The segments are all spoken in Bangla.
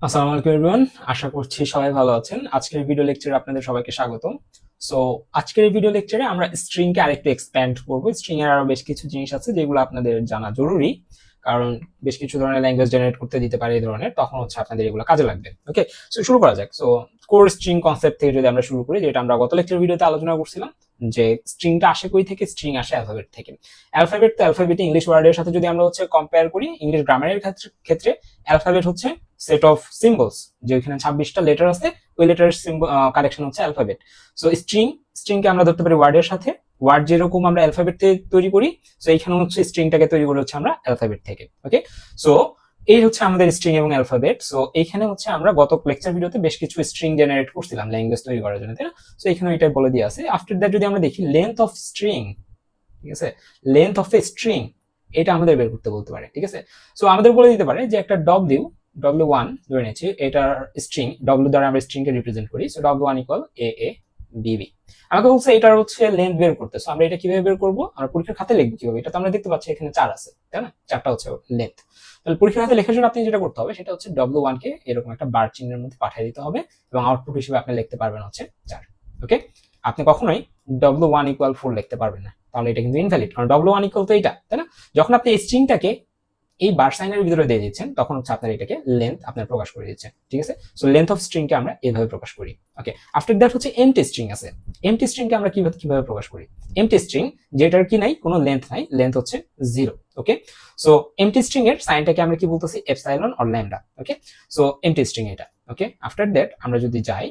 আসসালামু আলাইকুম এভরিওয়ান, আশা করছি সবাই ভালো আছেন। আজকের ভিডিও লেকচারে আপনাদের সবাইকে স্বাগতম। সো আজকের এই ভিডিও লেকচারে আমরা স্ট্রিং কে আরেকটু এক্সপ্যান্ড করব। স্ট্রিং এর আরো বেশ কিছু জিনিস আছে যেগুলো আপনাদের জানা জরুরি, কারণ বেশ কিছু ধরনের ল্যাঙ্গুয়েজ জেনারেট করতে দিতে পারে এই ধরনের, তখন হচ্ছে আপনাদের এগুলো কাজে লাগবে। ওকে, সো শুরু করা যাক। সো কোর স্ট্রিং কনসেপ্ট থেকে যদি আমরা শুরু করি, যেটা আমরা গত লেকচার ভিডিওতে আলোচনা করছিলাম, যে স্ট্রিংটা আসে কই থেকে? স্ট্রিং আসে অ্যালফাবেট থেকে। অ্যালফাবেট তো অ্যালফাবেট ইংলিশ ওয়ার্ডের সাথে যদি আমরা হচ্ছে কম্পেয়ার করি, ইংলিশ গ্রামারের ক্ষেত্রে অ্যালফাবেট হচ্ছে সেট অফ সিম্বলস, যে ওইখানে 26টা লেটার আছে, ওই লেটারের সিম্বল কালেকশন হচ্ছে অ্যালফাবেট। সো স্ট্রিংকে আমরা ধরতে পারি ওয়ার্ডের সাথে। ওয়ার্ড যেরকম আমরা অ্যালফাবেট থেকে তৈরি করি, সো এইখানে হচ্ছে স্ট্রিংটাকে তৈরি করে হচ্ছে আমরা অ্যালফাবেট থেকে। ওকে, সো এই হচ্ছে আমাদের স্ট্রিং এবং অ্যালফাবেট। সো এইখানে হচ্ছে আমরা গত লেকচার ভিডিওতে বেশ কিছু স্ট্রিং জেনারেট করছিলাম ল্যাঙ্গুয়েজ তৈরি করার জন্য, তাই না? সো এখানে এটাই বলে দিয়ে আছে। আফটার দ্যাট যদি আমরা দেখি লেন্থ অফ স্ট্রিং, ঠিক আছে, লেন্থ অফ এ স্ট্রিং, এটা আমাদের বের করতে বলতে পারে। ঠিক আছে, সো আমাদের বলে দিতে পারে যে একটা W1 ধরে নিচ্ছি, এটার স্ট্রিং W দ্বারা আমরা স্ট্রিংকে রিপ্রেজেন্ট করি। So W1 equal A BB। আমাকে বলছে এটার হচ্ছে লেন্থ বের করতে। সো আমরা এটা কিভাবে বের করবো? আমরা পরীক্ষার খাতে লিখবো কিভাবে? এটা তো আমরা দেখতে পাচ্ছি এখানে 4 আছে, তাই না? 4টা হচ্ছে লেন্থ। তাহলে পরীক্ষার খাতে লেখার জন্য আপনি যেটা করতে হবে সেটা হচ্ছে W1 কে এরকম একটা বার চিহ্নের মধ্যে পাঠিয়ে দিতে হবে, এবং আউটপুট হিসেবে আপনি লিখতে পারবেন হচ্ছে 4। ওকে, আপনি কখনোই W1 ইকুয়াল 4 লিখতে পারবেন না, তাহলে এটা কিন্তু ইনভ্যালিড, কারণ W1 ইকুয়াল তো এটা, তাই না? যখন আপনি এই স্ট্রিংটাকে এই বার সাইনের ভিতরে দিয়ে দিচ্ছেন, তখন হচ্ছে আপনার এটাকে লেন্থ আপনার প্রকাশ করে দিচ্ছেন। ঠিক আছে, সো লেন্থ অফ স্ট্রিংকে আমরা এইভাবে প্রকাশ করি। ওকে, আফটার দ্যাট হচ্ছে এমটি স্ট্রিং আছে। এমটি স্ট্রিংকে আমরা কিভাবে প্রকাশ করি? এমটি স্ট্রিং যেটার কি নাই, কোনো লেন্থ নাই, লেন্থ হচ্ছে 0। ওকে, সো এমটি স্ট্রিং এর সাইনটাকে আমরা কি বলতেছি? Epsilon or lambda. Okay, so MT string এটা। ওকে, আফটার দ্যাট আমরা যদি যাই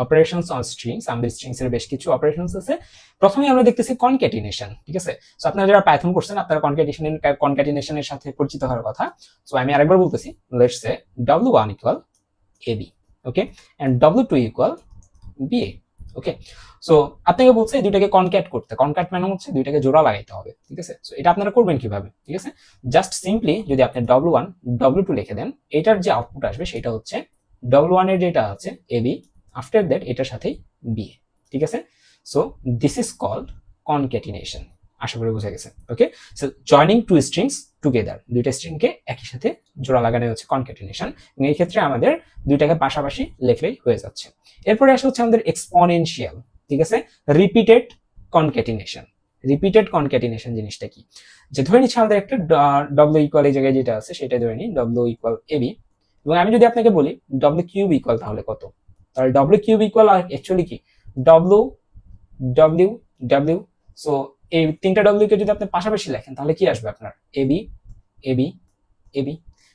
অপারেশনস অন স্ট্রিংস, আমাদের স্ট্রিংস এর বেশ কিছু অপারেশনস আছে। প্রথমে আমরা দেখতেছি কনক্যাটিনেশন। ঠিক আছে, সো আপনারা যারা পাইথন করছেন, আপনারা কনক্যাটিনেশনের সাথে পরিচিত হওয়ার কথা। সো আমি আরেকবার বলতেছি, let's say W1 equal AB, okay, and W2 equal BA। Okay, so আপনাকে বলছে দুইটাকে কনক্যাট করতে। কনক্যাট মানে হচ্ছে দুইটাকে জোড়া লাগাইতে হবে। ঠিক আছে, সো এটা আপনারা করবেন কিভাবে? ঠিক আছে, জাস্ট সিম্পলি যদি আপনি W1 W2 লিখে দেন, এটার যে আউটপুট আসবে সেটা হচ্ছে W1 এর যেটা আছে AB, আফটার দ্যাট এটার সাথেই BA। ঠিক আছে, so this is called concatenation. আশা করি বোঝা গেছে। Okay, so joining two strings together, দুইটা স্ট্রিংকে একই সাথে জোড়া লাগানো হচ্ছে কনক্যাটিনেশন। এবং এই ক্ষেত্রে আমাদের দুইটাকে পাশাপাশি লিখলেই হয়ে যাচ্ছে। এরপরে আসে হচ্ছে আমাদের এক্সপোনেনশিয়াল। ঠিক আছে, রিপিটেড কনক্যাটিনেশন। রিপিটেড কনক্যাটিনেশন জিনিসটা কি? যে ধরে নিচ্ছি আমাদের একটা W ইকুয়াল এই জায়গায় যেটা আছে সেটা ধরে নিই W ইকুয়াল AB, এবং আমি যদি আপনাকে বলি W কিউব ইকুয়াল তাহলে কত? তাহলে W কিউব ইকুয়াল অ্যাকচুয়ালি কি? W W W। সো এই তিনটা W কে যদি আপনি পাশাপাশি লেখেন তাহলে কি আসবে আপনার? AB AB AB।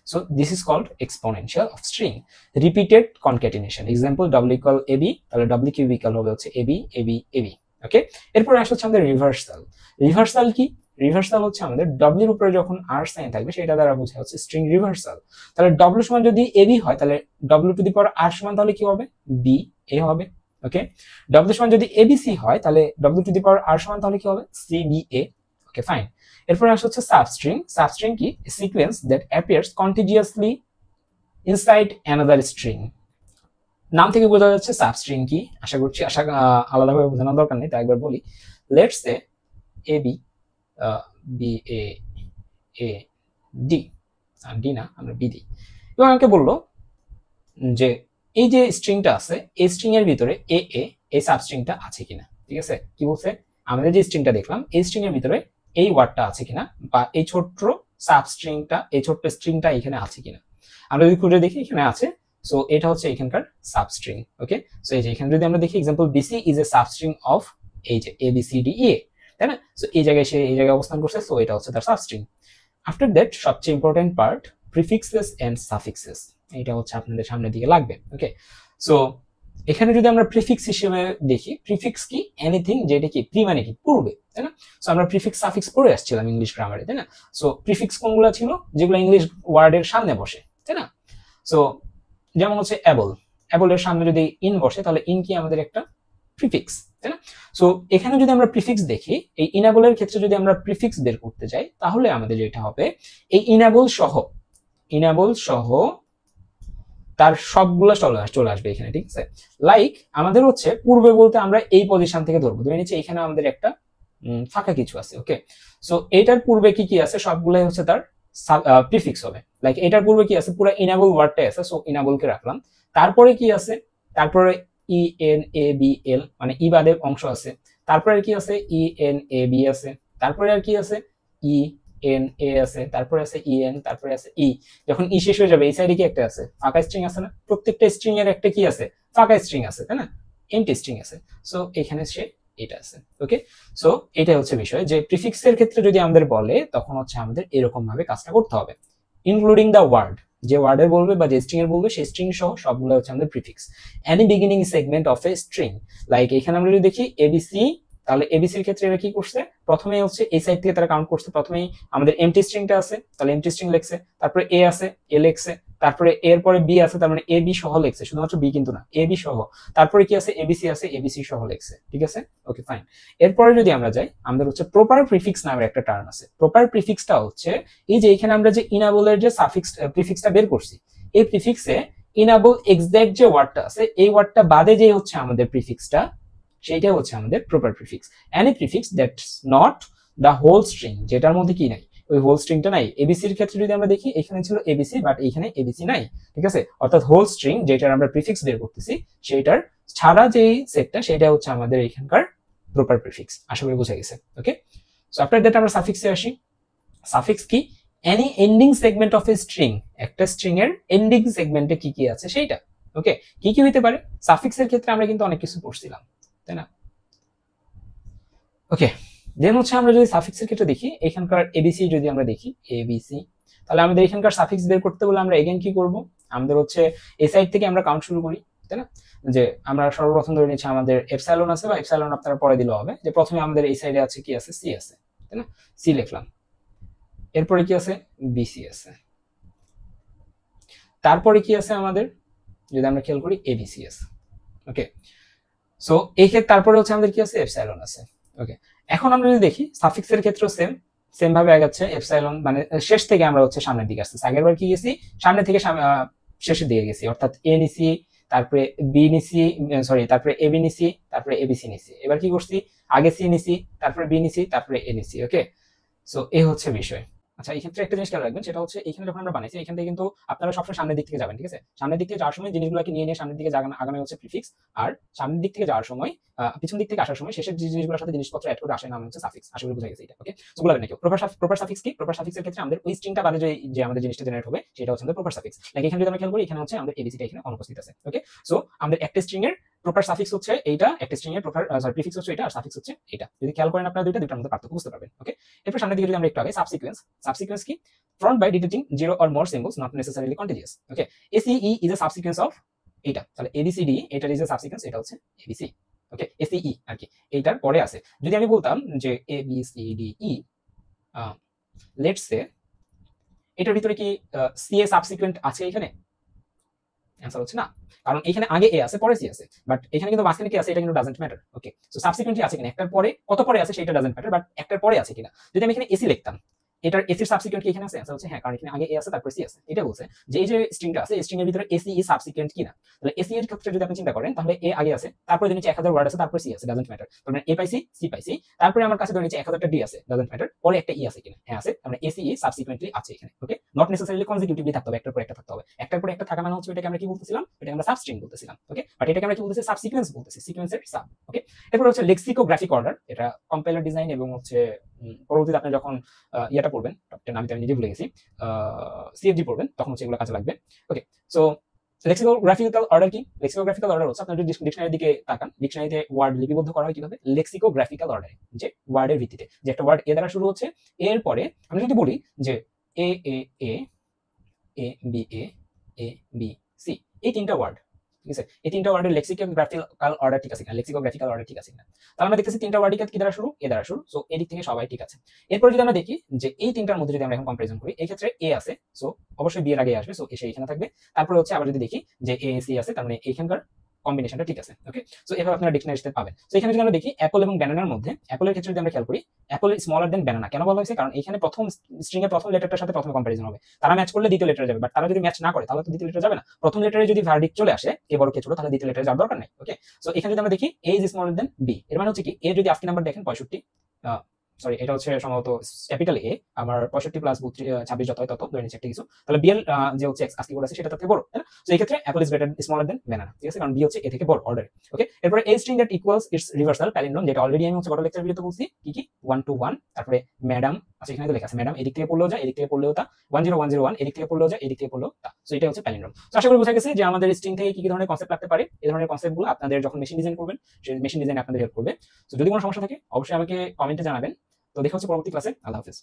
So this is called exponential of string, repeated concatenation. Example W equal AB, তাহলে W কিউব ইকুয়াল হবে হচ্ছে AB AB AB। ওকে, এরপর আসছে হচ্ছে আমাদের রিভার্সাল। রিভার্সাল কি? রিভার্সাল হচ্ছে আমাদের W এর উপরে যখন R সাইন থাকবে সেটা দ্বারা বোঝা হচ্ছে স্ট্রিং রিভার্সাল। তাহলে W সমান যদি AB হয়, তাহলে W to the power R সমান তাহলে কি হবে? BA হবে। ওকে, W সমান যদি ABC হয়, তাহলে W to the power R সমান তাহলে কি হবে? CBA। Okay, fine. এরপর আসছে হচ্ছে সাবস্ট্রিং। সাবস্ট্রিং কি? Sequence that appears contiguously inside another string. নাম থেকে বোঝা যাচ্ছে সাবস্ট্রিং কি। আশা করছি আলাদাভাবে বোঝানোর দরকার নেই, তাই একবার বলি। Let's say AB BA AD, D না, আমরা বি দিই। এবং আমাকে বললো যে এই যে স্ট্রিংটা আছে, এই স্ট্রিং এর ভিতরে এই সাবস্ট্রিংটা আছে কিনা। ঠিক আছে, কি বলছে? আমাদের যে স্ট্রিংটা দেখলাম, এই স্ট্রিং এর ভিতরে এই ওয়ার্ডটা আছে কিনা, বা এই ছোট্ট সাবস্ট্রিংটা, এই ছোট্ট স্ট্রিংটা এখানে আছে কিনা। আমরা যদি খুঁজে দেখি এখানে আছে, সো এটা হচ্ছে এখানকার সাবস্ট্রিং। ওকে, সো এই যে এখানে যদি আমরা দেখি example BC is a substring of এই যে ABCDE, তাই না? সো এই জায়গায় সে এই জায়গায় অবস্থান করছে, সো এটা হচ্ছে তার সাবস্ট্রিং। আফটার দ্যাট সবচেয়ে important part, prefixes and suffixes. এটা হচ্ছে আপনাদের সামনের দিকে লাগবে। ওকে, সো এখানে যদি আমরা প্রিফিক্স হিসেবে দেখি, প্রিফিক্স কি? এনিথিং যেটা কি প্রি মানে কি পূর্বে, তাই না? সো আমরা প্রিফিক্স সাফিক্স পড়ে আসছিলাম ইংলিশ গ্রামারে, তাই না? সো প্রিফিক্স কোনগুলো ছিল? যেগুলো ইংলিশ ওয়ার্ডের সামনে বসে, তাই না? সো যেমন হচ্ছে অ্যাবল, অ্যাবলের সামনে যদি ইন বসে, তাহলে ইন কি আমাদের একটা প্রিফিক্স, তাই না? সো এখানে যদি আমরা প্রিফিক্স দেখি, এই ইনাবলের ক্ষেত্রে যদি আমরা প্রিফিক্স বের করতে যাই, তাহলে আমাদের যেটা হবে, এই ইনাবল সহ তার সবগুলো চলে আসবে এখানে। ঠিক আছে, লাইক আমাদের হচ্ছে পূর্বে বলতে আমরা এই পজিশন থেকে ধরবো। ধরে নিচ্ছি এখানে আমাদের একটা ফাঁকা কিছু আছে। ওকে, সো এটার পূর্বে কি কি আছে? সবগুলাই হচ্ছে তার প্রিফিক্স হবে। লাইক এটার পূর্বে কি আছে, পুরো ইনাবল ওয়ার্ডটাই আছে, সো ইনাবলকে রাখলাম। তারপরে কি আছে, তারপরে E N A B L, মানে ই বাদে অংশ আছে। তারপরে কি আছে, ই এন এ বি আছে। তারপরে আর কি আছে, ই এন এ আছে। তারপরে আছে ই এন, তারপরে আছে ই। যখন ই শেষ হয়ে যাবে, এই সাইডে কি একটা আছে, ফাঁকা স্ট্রিং আছে না? প্রত্যেকটা স্ট্রিং এর একটা কি আছে, ফাঁকা স্ট্রিং আছে, তাই না? এমটি স্ট্রিং আছে। সো এখানে সে এটা আছে। ওকে, সো এটাই হচ্ছে বিষয় যে প্রিফিক্সের ক্ষেত্রে যদি আমাদের বলে, তখন হচ্ছে আমাদের এরকম ভাবে কাজটা করতে হবে, ইনক্লুডিং দ্য ওয়ার্ড। যে ওয়ার্ডের বলবে বা যে স্ট্রিং এর বলবে, সেই স্ট্রিং সহ সবগুলো হচ্ছে আমাদের prefix. Any beginning segment of a string, like এখানে আমরা যদি দেখি এবিসি, তাহলে এবিসির ক্ষেত্রে এরা কি করছে, প্রথমে হচ্ছে এই সাইড থেকে তারা কাউন্ট করছে। প্রথমেই আমাদের এমটি স্ট্রিংটা আছে, তাহলে এমটি স্ট্রিং লিখছে। তারপরে এ আছে, এ লিখছে। তারপরে এর পরে বি আছে, তার মানে এ বি সহ লিখছে, শুধুমাত্র বি কিন্তু না, এ বি সহ। তারপরে কি আছে, এবিসি আছে, এবিসি সহ লিখছে। ঠিক আছে, ওকে ফাইন। এরপরে যদি আমরা যাই, আমাদের হচ্ছে প্রপার প্রিফিক্স নামের একটা টার্ম আছে। প্রপার প্রিফিক্সটা হচ্ছে এই যে এখানে আমরা যে ইনাবলের যে সাফিক্স প্রিফিক্সটা বের করছি, এই প্রিফিক্সে ইনাবল এক্সাক্ট যে ওয়ার্ডটা আছে, এই ওয়ার্ডটা বাদে যে হচ্ছে আমাদের প্রিফিক্সটা, সেইটা হচ্ছে আমাদের proper prefix. Any prefix that's not the whole string, যেটার মধ্যে কি নাই, ওই হোল স্ট্রিংটা নাই। এবিসির ক্ষেত্রে যদি আমরা দেখি, এখানে ছিল এবিসি, বাট এখানে এবিসি নাই। ঠিক আছে, অর্থাৎ হোল স্ট্রিং যেটার আমরা প্রিফিক্স বের করতেছি, সেইটার ছাড়া যে সেটটা, সেটা হচ্ছে আমাদের এখানকার প্রপার প্রিফিক্স। আশা করি বোঝা গেছে। ওকে, সো আফটার দ্যাট আমরা সাফিক্সে আসি। সাফিক্স কি, any ending segment of a string, একটা স্ট্রিং এর এন্ডিং সেগমেন্টে কি কি আছে সেইটা। ওকে, কি কি হইতে পারে, সাফিক্সের ক্ষেত্রে আমরা কিন্তু অনেক কিছু পড়ছিলাম, তাই না? ওকে, দেন হচ্ছে আমরা যদি সাফিক্সের ক্ষেত্রে দেখি, এখানকার এবিসি যদি আমরা দেখি, এবিসি, তাহলে আমাদের এখানকার সাফিক্স বের করতে বলে আমরা এগেন কি করব, আমাদের হচ্ছে এই সাইড থেকে আমরা কাউন্ট শুরু করি, তাই না? যে আমরা সর্বপ্রথম ধরে নিচ্ছি আমাদের এপসাইলন আছে, বা এপসাইলন আপনারা পরে দিলে হবে, যে প্রথমে আমাদের এই সাইডে আছে কি আছে, সি আছে, তাই না? সি লিখলাম। এরপরে কি আছে, বিসি আছে। তারপরে কি আছে আমাদের, যদি আমরা খেয়াল করি, এবিসি আছে। ওকে, সো এই ক্ষেত্রে তারপরে হচ্ছে আমাদের কি আছে, এপসাইলন আছে। ওকে, এখন আমরা যদি দেখি সাফিক্সের ক্ষেত্রেও সেম ভাবে আগাচ্ছে। এপসাইলন মানে শেষ থেকে আমরা হচ্ছে সামনের দিকে আসছি। আগের বার কি গেছি, সামনে থেকে শেষের দিকে গেছি, অর্থাৎ এ নিছি, তারপরে বি নিছি, সরি, তারপরে এ বি নিছি, তারপরে এবিসি নিছি। এবার কি করছি, আগে সি নিছি, তারপরে বি নিছি, তারপরে এ নিছি। ওকে, সো এই হচ্ছে বিষয়। আচ্ছা, এই ক্ষেত্রে একটা জিনিস খেয়াল রাখবেন, সেটা হচ্ছে এখানে যখন আমরা বানাইছি, এখান থেকে কিন্তু আপনারা সবসময় সামনের দিক থেকে যাবেন। ঠিক আছে, সামনের দিক থেকে যাওয়ার সময় জিনিসগুলোকে নিয়ে নিয়ে সামনের দিকে আগানো হচ্ছে প্রিফিক্স। আর সামনের দিক থেকে যাওয়ার সময়, পিছন দিক থেকে আসার সময় শেষের যে জিনিসগুলোর সাথে জিনিসপত্র অ্যাড করে আসে নাম হচ্ছে সাফিক্স। আশা করি বুঝা গেছে এটা। ওকে, সো বলবেন নাকি প্রপার সাফিক্স কি, প্রপার সাফিক্সের ক্ষেত্রে আমাদের ওই স্ট্রিংটা বাদে যে আমাদের জিনিসটা জেনারেট হবে, সেটা হচ্ছে আমাদের প্রপার সাফিক্স। লাইক এখানে যদি আমরা খেয়াল করি, এখানে হচ্ছে আমাদের এবিসিটা এখানে অনুপস্থিত আছে। ওকে, সো আমাদের একটা স্ট্রিং এর প্রপার সাফিক্স হচ্ছে এইটা, একটা স্ট্রিং এর প্রপার প্রিফিক্স হচ্ছে এটা, আর সাফিক্স হচ্ছে এটা। যদি খেয়াল করেন আপনারা দুইটার মধ্যে পার্থক্য বুঝতে পারবেন। ওকে, এরপর সামনের দিকে যদি আমরা একটু আগে, সাবসিকুয়েন্স কি, formed by deleting 0 or more symbols not necessarily contiguous. Okay, ACE is a subsequence of এটা, তাহলে ABCD এটার is a subsequence, এটা হচ্ছে ABC. ওকে, ACE আর কি এইটার পরে আছে। যদি আমি বলতাম যে ABCDE, লেটস সে এটার ভিতরে কি CA সাবসিকুয়েন্ট আছে এখানে? অ্যানসার হচ্ছে না, কারণ এখানে আগে এ আছে, পরে সি আছে, বাট এখানে কিন্তু মাঝখানে কি আছে, এটা কিন্তু doesn't matter. Okay, so subsequently আছে কিনা, একটার পরে কত পরে আছে সেটা ডাজন্ট ম্যাটার, বাট একটার পরে আছে কিনা। যদি আমি এখানে এসি লিখতাম, এটার এসির সাবসিকুয়েন্ট কি এখানে আছে? অ্যানসার হচ্ছে হ্যাঁ, কারণ এখানে আগে এ আছে, তারপরে সি আছে। এটা বলছে যে এই যে স্ট্রিংটা আছে, এই স্ট্রিং এর ভিতরে এসি ই সাবসিকুয়েন্ট কিনা। তাহলে এসি এর ক্ষেত্রে যদি আপনি চিন্তা করেন, তাহলে এ আগে আছে, তারপরে ধরে নিচে 1000 ওয়ার্ড আছে, তারপরে সি আছে, ডাজন্ট ম্যাটার। তাহলে এ পাইছি, সি পাইছি, তারপরে আমার কাছে ধরে নিচে 1000টা ডি আছে, ডাজন্ট ম্যাটার, পরে একটা ই আছে কিনা, হ্যাঁ আছে, তাহলে এসি ই সাবসিকুয়েন্টলি আছে এখানে। ওকে, নট নেসেসারিলি কনজিকিউটিভলি থাকতে হবে, একটার পর একটা থাকতে হবে। একটার পর একটা থাকা মানে হচ্ছে এটাকে আমরা কি বলতেছিলাম, এটাকে আমরা সাবস্ট্রিং বলতেছিলাম। ওকে, বাট এটাকে আমরা কি বলতেছি, সাবসিকুয়েন্স বলতেছি, সিকোয়েন্সের সাব। ওকে, এরপর হচ্ছে লেক্সিকোগ্রাফিক অর্ডার, এটা কম্পাইলার ডিজাইন এবং হচ্ছে পরবর্তীতে আপনি যখন ইয়েটা পড়বেন, টপটেন আমি নিজে ভুলে গেছি, সিএফজি পড়বেন, তখন হচ্ছে এগুলো কাজে লাগবে। ওকে, সো লেক্সিকোগ্রাফিক্যাল অর্ডার কি, লেক্সিকোগ্রাফিক্যাল অর্ডার হচ্ছে আপনার যদি ডিকশনারির দিকে তাকান, ডিকশনারিতে ওয়ার্ড লিপিবদ্ধ করা হয় কিভাবে, লেক্সিকোগ্রাফিক্যাল অর্ডারে, যে ওয়ার্ডের ভিত্তিতে, যে একটা ওয়ার্ড এ দ্বারা শুরু হচ্ছে, এরপরে আমি যদি বলি যে এ এ এ A B A B C, এই তিনটা ওয়ার্ড, ঠিক আছে, এই তিনটা ওয়ার্ডের লেক্সিকোগ্রাফিক্যাল অর্ডার ঠিক আছে কিনা, লেক্সিকোগ্রাফিক্যাল অর্ডার ঠিক আছে কিনা। তাহলে আমরা দেখতেছি তিনটা ওয়ার্ডই কি দ্বারা শুরু, এ দ্বারা শুরু, সো এদিক থেকে সবাই ঠিক আছে। এরপর যদি আমরা দেখি যে এই তিনটার মধ্যে যদি আমরা এখন কম্পারিজন করি, এই ক্ষেত্রে এ আছে, সো অবশ্যই বি এর আগে আসবে, সো এসে এখানে থাকবে। তারপরে হচ্ছে আবার যদি দেখি যে এ সি আছে, তার মানে এইখানকার কম্বিনেশনটা ঠিক আছে। ওকে, সো এভাবে আপনারা ডিকশনারিতে পাবেন। সো এখানে যদি আমরা দেখি অ্যাপল এবং ব্যানানার মধ্যে, অ্যাপলের ক্ষেত্রে যদি আমরা খেয়াল করি, অ্যাপল স্মলার দেন ব্যানানা কেন বলা হয়েছে, কারণ এখানে প্রথম স্ট্রিং এর প্রথম লেটারটার সাথে প্রথম কম্পারিজন হবে, তারা ম্যাচ করলে দ্বিতীয় লেটারে যাবে, বাট তারা যদি ম্যাচ না করে তাহলে তো দ্বিতীয় লেটারে যাবে না। প্রথম লেটারে যদি ভার্ডিক্ট চলে আসে কে বড় কে ছোট, তাহলে দ্বিতীয় লেটারে যাওয়ার দরকার নাই। ওকে, সো এখানে যদি আমরা দেখি এ ইজ স্মলার দেন বি, এর মানে হচ্ছে কি, এ যদি আস্কি নাম্বার দেখেন 65, সরি এটা হচ্ছে সম্ভবত ক্যাপিটাল এ, আমার 65 প্লাস 26 যত হয় তত ধরে নিচ্ছে একটা কিছু, তাহলে বিএল যে হচ্ছে এক্স আজকে বলেছে সেটা তার থেকে বড়, তাই না? তো এই ক্ষেত্রে Apple is greater smaller then banana, ঠিক আছে, কারণ বি হচ্ছে এ থেকে বড় অর্ডার। ওকে, এরপরে a string that equals it's reversal palindrome, যেটা অলরেডি আমি হচ্ছে গত লেকচার ভিডিওতে বলছি কি কি 1 to 1, তারপরে ম্যাডাম, আচ্ছা এখানে তো লেখা আছে ম্যাডাম এদিক থেকে পড়লেও যায় এদিক থেকে পড়লেও তা, 10101 এদিক থেকে পড়লেও যায় এদিক থেকে পড়লেও তা। সো এটা হচ্ছে প্যালিন্ড্রোম। তো আশা করি বোঝা গেছে যে আমাদের স্ট্রিং থেকে কি কি ধরনের কনসেপ্ট লাগতে পারে। এই ধরনের কনসেপ্টগুলো আপনাদের যখন মেশিন ডিজাইন করবেন সেই মেশিন ডিজাইন আপনাদের হেল্প করবে। তো যদি কোনো সমস্যা থাকে অবশ্যই আমাকে কমেন্টে জানাবেন। তো দেখা হচ্ছে পরবর্তী ক্লাসে। আল্লাহ হাফেজ।